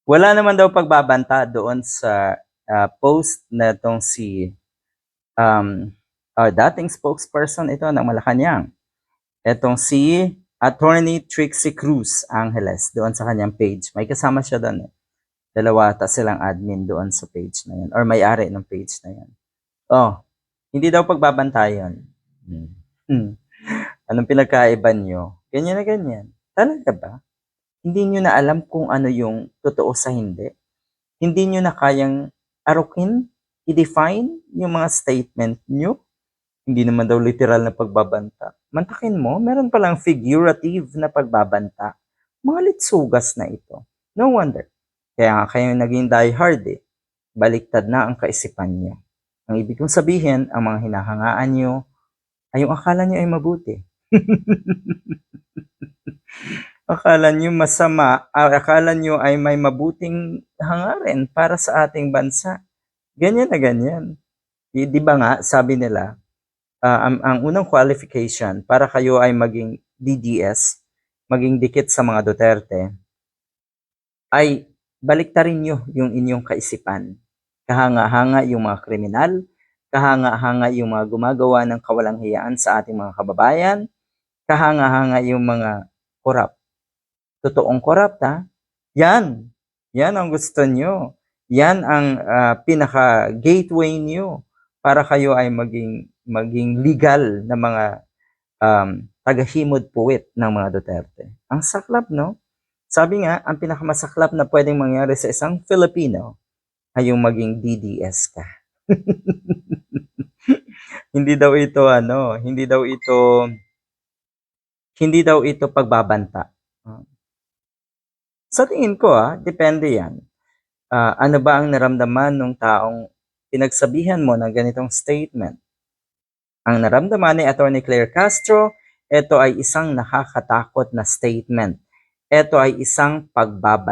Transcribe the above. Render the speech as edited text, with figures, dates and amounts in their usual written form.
Wala naman daw pagbabanta doon sa post na tong si um, dating spokesperson ito ng Malacanang. Etong si Attorney Trixie Cruz Angeles doon sa kanyang page. May kasama siya doon. Dalawa ata silang admin doon sa page na yan or may-ari ng page na yan. Oh, hindi daw pagbabanta yun. Anong pinagkaiba nyo? Ganyan na ganyan. Talaga ba? Hindi nyo na alam kung ano yung totoo sa hindi? Hindi nyo na kayang arukin, i-define yung mga statement nyo? Hindi naman daw literal na pagbabanta. Mantakin mo, meron palang figurative na pagbabanta. Mga litsugas na ito. No wonder. Kaya nga kayo naging diehard eh. Baliktad na ang kaisipan nyo. Ang ibig kong sabihin, ang mga hinahangaan nyo, ay yung akala nyo ay mabuti. Akala nyo masama, akala nyo ay may mabuting hangarin para sa ating bansa. Ganyan na ganyan. Di ba nga, sabi nila, ang unang qualification para kayo ay maging DDS, maging dikit sa mga Duterte, ay baliktarin nyo yung inyong kaisipan. Kahanga-hanga yung mga kriminal, kahanga-hanga yung mga gumagawa ng kawalang hiyaan sa ating mga kababayan, kahanga-hanga yung mga korap. Totoong korap, ha? Yan. Yan ang gusto nyo. Yan ang pinaka-gateway nyo para kayo ay maging legal na mga tagahimod puwit ng mga Duterte. Ang saklap, no? Sabi nga, ang pinakamasaklap na pwedeng mangyari sa isang Filipino ay yung maging DDS ka. Hindi daw ito pagbabanta. Sa tingin ko, depende yan. Ano ba ang naramdaman ng taong pinagsabihan mo ng ganitong statement? Ang naramdaman ni Atty. Claire Castro, ito ay isang nakakatakot na statement. Ito ay isang pagbabanta.